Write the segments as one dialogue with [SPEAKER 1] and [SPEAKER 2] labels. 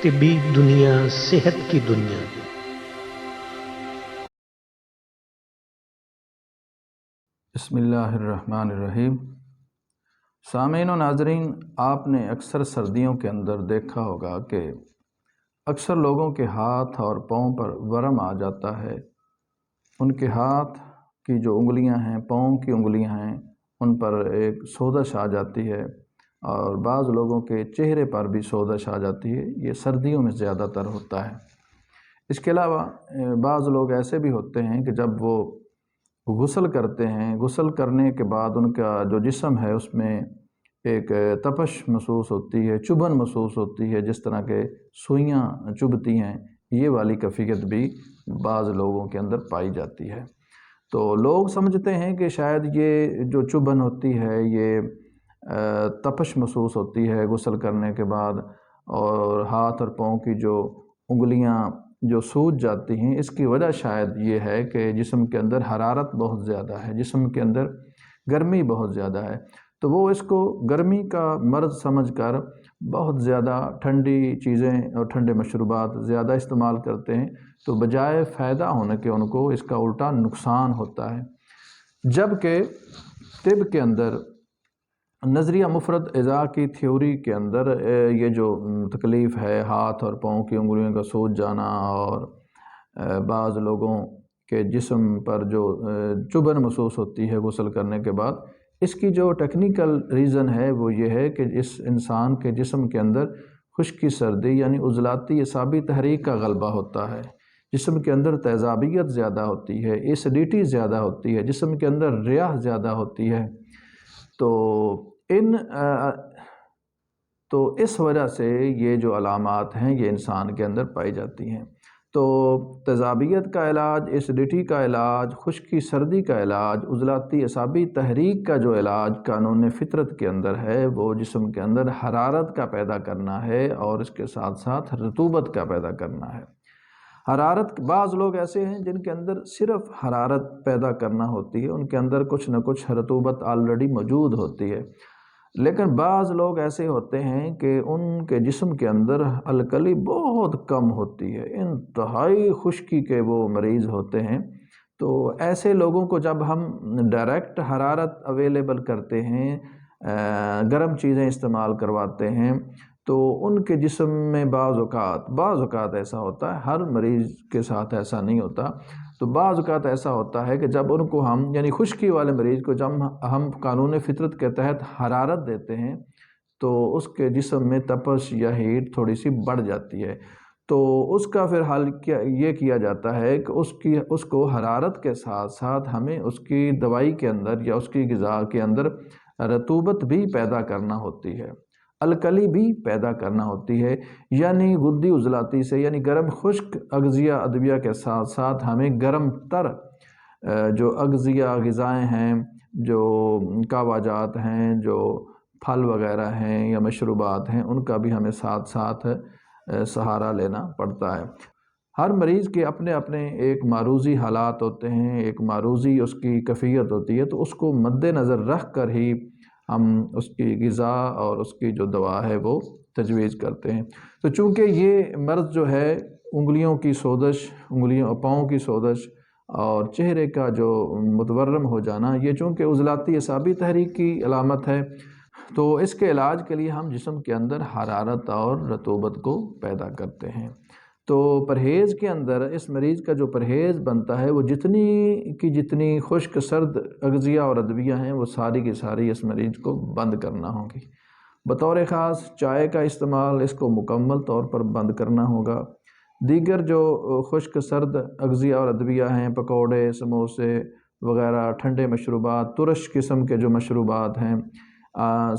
[SPEAKER 1] طبی دنیا، صحت کی دنیا۔
[SPEAKER 2] بسم اللہ الرحمن الرحیم۔ سامعین و ناظرین، آپ نے اکثر سردیوں کے اندر دیکھا ہوگا کہ اکثر لوگوں کے ہاتھ اور پاؤں پر ورم آ جاتا ہے۔ ان کے ہاتھ کی جو انگلیاں ہیں، پاؤں کی انگلیاں ہیں، ان پر ایک سوزش آ جاتی ہے، اور بعض لوگوں کے چہرے پر بھی سوزش آ جاتی ہے۔ یہ سردیوں میں زیادہ تر ہوتا ہے۔ اس کے علاوہ بعض لوگ ایسے بھی ہوتے ہیں کہ جب وہ غسل کرتے ہیں، غسل کرنے کے بعد ان کا جو جسم ہے اس میں ایک تپش محسوس ہوتی ہے، چبھن محسوس ہوتی ہے، جس طرح کے سوئیاں چبھتی ہیں، یہ والی کیفیت بھی بعض لوگوں کے اندر پائی جاتی ہے۔ تو لوگ سمجھتے ہیں کہ شاید یہ جو چبھن ہوتی ہے، یہ تپش محسوس ہوتی ہے غسل کرنے کے بعد، اور ہاتھ اور پاؤں کی جو انگلیاں جو سوج جاتی ہیں، اس کی وجہ شاید یہ ہے کہ جسم کے اندر حرارت بہت زیادہ ہے، جسم کے اندر گرمی بہت زیادہ ہے۔ تو وہ اس کو گرمی کا مرض سمجھ کر بہت زیادہ ٹھنڈی چیزیں اور ٹھنڈے مشروبات زیادہ استعمال کرتے ہیں، تو بجائے فائدہ ہونے کے ان کو اس کا الٹا نقصان ہوتا ہے۔ جبکہ طب کے اندر نظریہ مفرد اعضاء کی تھیوری کے اندر یہ جو تکلیف ہے، ہاتھ اور پاؤں کی انگلیوں کا سوج جانا، اور بعض لوگوں کے جسم پر جو چبھن محسوس ہوتی ہے غسل کرنے کے بعد، اس کی جو ٹیکنیکل ریزن ہے وہ یہ ہے کہ اس انسان کے جسم کے اندر خشکی سردی یعنی عضلاتی اعصابی تحریک کا غلبہ ہوتا ہے، جسم کے اندر تیزابیت زیادہ ہوتی ہے، ایسیڈیٹی زیادہ ہوتی ہے، جسم کے اندر ریاح زیادہ ہوتی ہے۔ تو اس وجہ سے یہ جو علامات ہیں یہ انسان کے اندر پائی جاتی ہیں۔ تو تیزابیت کا علاج، ایسیڈیٹی کا علاج، خشکی سردی کا علاج، عضلاتی اعصابی تحریک کا جو علاج قانون فطرت کے اندر ہے، وہ جسم کے اندر حرارت کا پیدا کرنا ہے، اور اس کے ساتھ ساتھ رطوبت کا پیدا کرنا ہے۔ حرارت، بعض لوگ ایسے ہیں جن کے اندر صرف حرارت پیدا کرنا ہوتی ہے، ان کے اندر کچھ نہ کچھ رطوبت آلریڈی موجود ہوتی ہے، لیکن بعض لوگ ایسے ہوتے ہیں کہ ان کے جسم کے اندر الکلی بہت کم ہوتی ہے، انتہائی خشکی کے وہ مریض ہوتے ہیں۔ تو ایسے لوگوں کو جب ہم ڈائریکٹ حرارت اویلیبل کرتے ہیں، گرم چیزیں استعمال کرواتے ہیں، تو ان کے جسم میں بعض اوقات ایسا ہوتا ہے، ہر مریض کے ساتھ ایسا نہیں ہوتا، تو بعض اوقات ایسا ہوتا ہے کہ جب ان کو ہم یعنی خشکی والے مریض کو جب ہم قانون فطرت کے تحت حرارت دیتے ہیں، تو اس کے جسم میں تپش یا ہیٹ تھوڑی سی بڑھ جاتی ہے۔ تو اس کا پھر حل یہ کیا جاتا ہے کہ اس کو حرارت کے ساتھ ساتھ ہمیں اس کی دوائی کے اندر یا اس کی غذا کے اندر رطوبت بھی پیدا کرنا ہوتی ہے، الکلی بھی پیدا کرنا ہوتی ہے، یعنی غدی عضلاتی سے، یعنی گرم خشک اغذیہ ادویہ کے ساتھ ساتھ ہمیں گرم تر جو اغذیہ غذائیں ہیں، جو کہوہ جات ہیں، جو پھل وغیرہ ہیں یا مشروبات ہیں، ان کا بھی ہمیں ساتھ ساتھ سہارا لینا پڑتا ہے۔ ہر مریض کے اپنے اپنے ایک معروضی حالات ہوتے ہیں، ایک معروضی اس کی کیفیت ہوتی ہے، تو اس کو مد نظر رکھ کر ہی ہم اس کی غذا اور اس کی جو دوا ہے وہ تجویز کرتے ہیں۔ تو چونکہ یہ مرض جو ہے انگلیوں کی سوزش، انگلیوں پاؤں کی سوزش اور چہرے کا جو متورم ہو جانا، یہ چونکہ عضلاتی اعصابی تحریک کی علامت ہے، تو اس کے علاج کے لیے ہم جسم کے اندر حرارت اور رطوبت کو پیدا کرتے ہیں۔ تو پرہیز کے اندر اس مریض کا جو پرہیز بنتا ہے، وہ جتنی خشک سرد اغذیہ اور ادویہ ہیں، وہ ساری کی ساری اس مریض کو بند کرنا ہوگی۔ بطور خاص چائے کا استعمال اس کو مکمل طور پر بند کرنا ہوگا۔ دیگر جو خشک سرد اغذیہ اور ادویہ ہیں، پکوڑے، سموسے وغیرہ، ٹھنڈے مشروبات، ترش قسم کے جو مشروبات ہیں،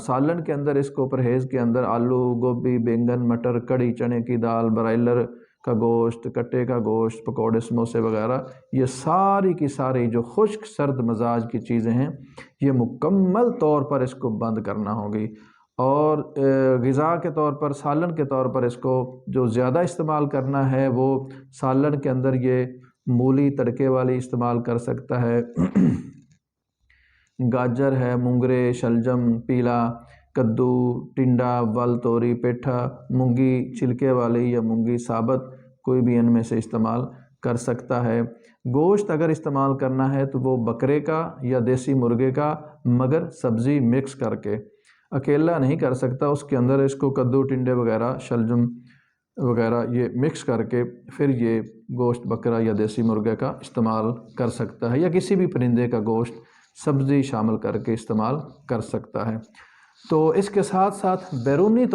[SPEAKER 2] سالن کے اندر اس کو پرہیز کے اندر آلو، گوبھی، بینگن، مٹر، کڑی، چنے کی دال، برائلر کا گوشت، کٹے کا گوشت، پکوڑے، سموسے وغیرہ، یہ ساری کی ساری جو خشک سرد مزاج کی چیزیں ہیں، یہ مکمل طور پر اس کو بند کرنا ہوگی۔ اور غذا کے طور پر، سالن کے طور پر اس کو جو زیادہ استعمال کرنا ہے، وہ سالن کے اندر یہ مولی تڑکے والی استعمال کر سکتا ہے، گاجر ہے، مونگرے، شلجم، پیلا، کدو، ٹنڈا، ول، توری، پیٹھا، مونگی چھلکے والی یا مونگی ثابت، کوئی بھی ان میں سے استعمال کر سکتا ہے۔ گوشت اگر استعمال کرنا ہے تو وہ بکرے کا یا دیسی مرغے کا، مگر سبزی مکس کر کے، اکیلا نہیں کر سکتا، اس کے اندر اس کو کدو، ٹنڈے وغیرہ، شلجم وغیرہ یہ مکس کر کے پھر یہ گوشت بکرا یا دیسی مرغے کا استعمال کر سکتا ہے، یا کسی بھی پرندے کا گوشت سبزی شامل کر کے استعمال کر سکتا ہے۔ تو اس کے ساتھ ساتھ بیرونی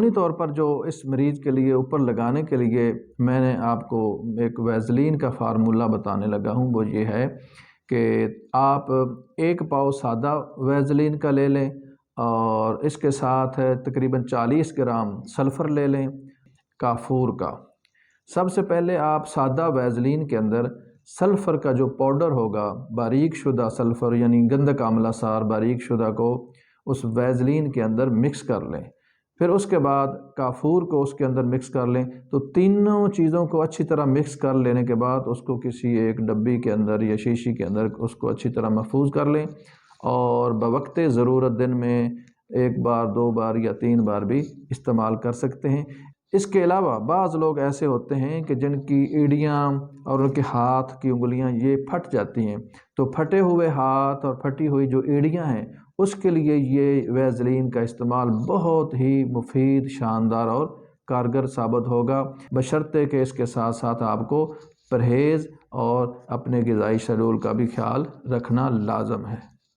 [SPEAKER 2] طور پر جو اس مریض کے لیے اوپر لگانے کے لیے میں نے آپ کو ایک ویزلین کا فارمولہ بتانے لگا ہوں، وہ یہ ہے کہ آپ 1 پاؤ سادہ ویزلین کا لے لیں، اور اس کے ساتھ تقریباً 40 گرام سلفر لے لیں کافور کا۔ سب سے پہلے آپ سادہ ویزلین کے اندر سلفر کا جو پاؤڈر ہوگا، باریک شدہ سلفر یعنی گندھک آملہ سار باریک شدہ کو اس ویزلین کے اندر مکس کر لیں، پھر اس کے بعد کافور کو اس کے اندر مکس کر لیں۔ تو تینوں چیزوں کو اچھی طرح مکس کر لینے کے بعد اس کو کسی ایک ڈبی کے اندر یا شیشی کے اندر اس کو اچھی طرح محفوظ کر لیں، اور بوقت ضرورت دن میں 1 بار 2 بار یا 3 بار بھی استعمال کر سکتے ہیں۔ اس کے علاوہ بعض لوگ ایسے ہوتے ہیں کہ جن کی ایڑیاں اور ان کے ہاتھ کی انگلیاں یہ پھٹ جاتی ہیں، تو پھٹے ہوئے ہاتھ اور پھٹی ہوئی جو ایڑیاں ہیں اس کے لیے یہ ویزلین کا استعمال بہت ہی مفید، شاندار اور کارگر ثابت ہوگا، بشرطے کہ اس کے ساتھ ساتھ آپ کو پرہیز اور اپنے غذائی شیڈول کا بھی خیال رکھنا لازم ہے۔